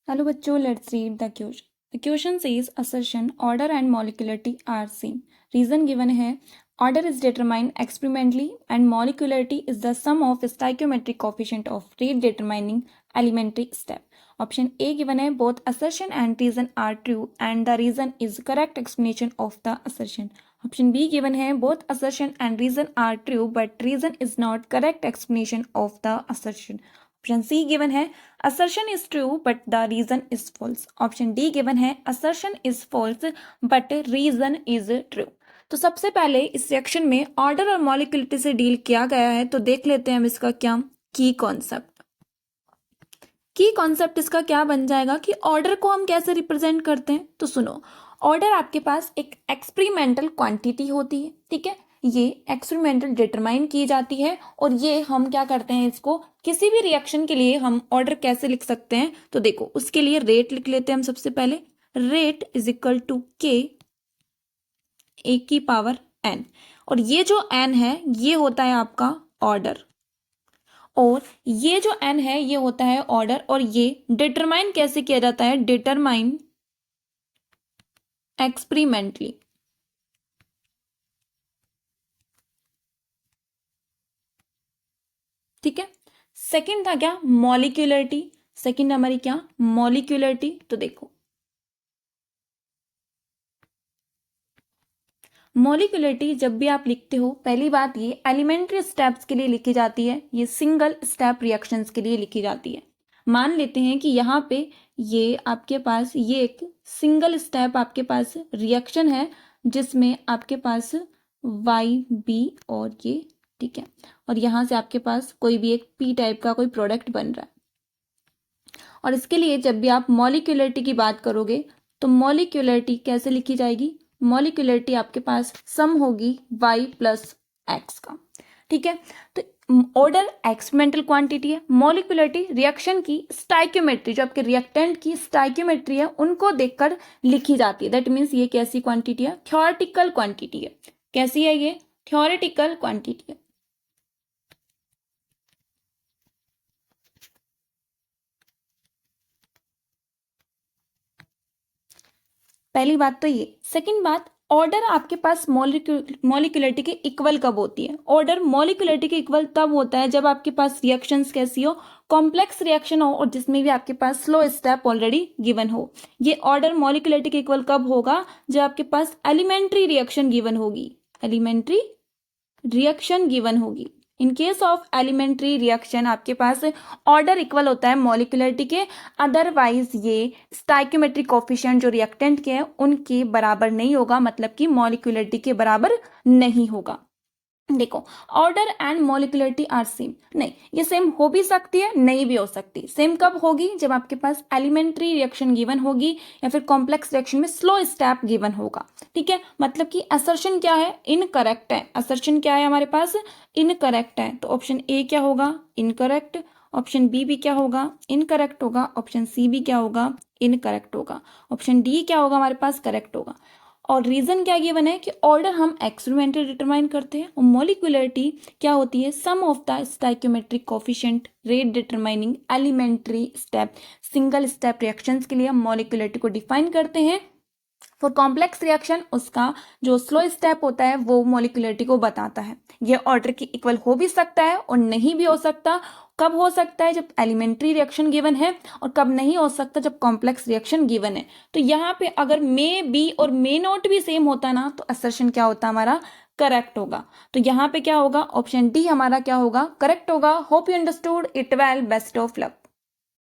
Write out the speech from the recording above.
Hello बच्चों, let's read the question. The question says assertion, order and molecularity are same. Reason given है order is determined experimentally and molecularity is the sum of stoichiometric coefficient of rate determining elementary step. Option A given है both assertion and reason are true and the reason is correct explanation of the assertion. Option B given है both assertion and reason are true but reason is not correct explanation of the assertion. Option C given है assertion is true but the reason is false. Option D given है assertion is false but reason is true. तो सबसे पहले इस section में order और मॉलिक्यूलिटी से deal किया गया है, तो देख लेते हैं हम इसका क्या की कॉन्सेप्ट। की कॉन्सेप्ट इसका क्या बन जाएगा कि ऑर्डर को हम कैसे रिप्रेजेंट करते हैं। तो सुनो, ऑर्डर आपके पास एक एक्सपेरिमेंटल क्वांटिटी होती है, ठीक है, ये एक्सपेरिमेंटल डिटरमाइन की जाती है और ये हम क्या करते हैं, इसको किसी भी रिएक्शन के लिए हम ऑर्डर कैसे लिख सकते हैं। तो देखो, उसके लिए रेट लिख लेते हैं हम सबसे पहले। रेट इज इक्वल टू के ए की पावर एन, और ये जो एन है ये होता है आपका ऑर्डर, और ये जो एन है ये होता है ऑर्डर, और ये डिटरमाइन कैसे किया जाता है, डिटरमाइन एक्सपेरिमेंटली। ठीक है, सेकंड था क्या, मॉलिक्यूलरिटी। सेकंड हमारी क्या, मॉलिक्यूलरिटी। तो देखो, मॉलिक्यूलरिटी जब भी आप लिखते हो, पहली बात ये एलिमेंट्री स्टेप्स के लिए लिखी जाती है, ये सिंगल स्टेप रिएक्शंस के लिए लिखी जाती है। मान लेते हैं कि यहाँ पे ये आपके पास ये एक सिंगल स्टेप आपके पास रिएक्शन है जिसमें आपके पास वाई बी और ये, ठीक है, और यहाँ से आपके पास कोई भी एक पी टाइप का कोई प्रोडक्ट बन रहा है। और इसके लिए जब भी आप मॉलिक्यूलरिटी की बात करोगे तो मॉलिक्यूलरिटी कैसे लिखी जाएगी, मॉलिक्यूलरिटी आपके पास सम होगी y प्लस एक्स का। ठीक है, तो ऑर्डर एक्सपेरिमेंटल क्वांटिटी है, मॉलिक्यूलरिटी रिएक्शन की स्टाइक्योमेट्री, जो आपके रिएक्टेंट की स्टाइक्योमेट्री है उनको देखकर लिखी जाती है। दैट मीन्स ये कैसी क्वांटिटी है, थ्योरेटिकल क्वांटिटी है। कैसी है ये, थ्योरेटिकल क्वांटिटी है। पहली बात तो ये। सेकंड बात, ऑर्डर आपके पास मॉलिक्यूलरिटी के इक्वल कब होती है, ऑर्डर मॉलिक्यूलरिटी के इक्वल तब होता है जब आपके पास रिएक्शंस कैसी हो, कॉम्प्लेक्स रिएक्शन हो और जिसमें भी आपके पास स्लो स्टेप ऑलरेडी गिवन हो। ये ऑर्डर मॉलिक्यूलरिटी के इक्वल कब होगा, जब आपके पास एलिमेंट्री रिएक्शन गिवन होगी, एलिमेंट्री रिएक्शन गिवन होगी। In case of elementary reaction आपके पास ऑर्डर इक्वल होता है मॉलिक्यूलरिटी के, अदरवाइज ये स्टाइक्योमेट्रिक कोफिशिएंट जो रिएक्टेंट के हैं उनके बराबर नहीं होगा, मतलब कि मॉलिक्यूलरिटी के बराबर नहीं होगा। देखो, order and molecularity are same, नहीं, ये सेम हो भी सकती है, नहीं भी हो सकती। सेम कब होगी, जब आपके पास एलिमेंट्री रिएक्शन गिवन होगी या फिर कॉम्प्लेक्स रिएक्शन में स्लो स्टेप गिवन होगा। ठीक है, मतलब कि असर्शन क्या है, इनकरेक्ट है। असर्शन क्या है हमारे पास, इनकरेक्ट है। तो ऑप्शन ए क्या होगा, इनकरेक्ट। ऑप्शन बी भी क्या होगा, इनकरेक्ट होगा। ऑप्शन सी भी क्या होगा, इनकरेक्ट होगा। ऑप्शन डी क्या होगा हमारे पास, करेक्ट होगा। और रीजन क्या गिवन है कि ऑर्डर हम एक्सपेरिमेंटल डिटरमाइन करते हैं और मॉलिक्यूलरिटी क्या होती है, sum of the stoichiometric coefficient rate determining elementary step. Single step reactions के लिए हम मॉलिक्यूलरिटी को डिफाइन करते हैं। फॉर कॉम्प्लेक्स रिएक्शन उसका जो स्लो स्टेप होता है वो मॉलिक्यूलरिटी को बताता है। ये ऑर्डर की इक्वल हो भी सकता है और नहीं भी हो सकता। कब हो सकता है, जब एलिमेंट्री रिएक्शन गिवन है, और कब नहीं हो सकता, जब कॉम्प्लेक्स रिएक्शन गिवन है। तो यहाँ पे अगर मे बी और मे नॉट भी सेम होता ना तो असर्शन क्या होता हमारा, करेक्ट होगा। तो यहाँ पे क्या होगा, ऑप्शन डी हमारा क्या होगा, करेक्ट होगा। Hope you understood it well, best of luck.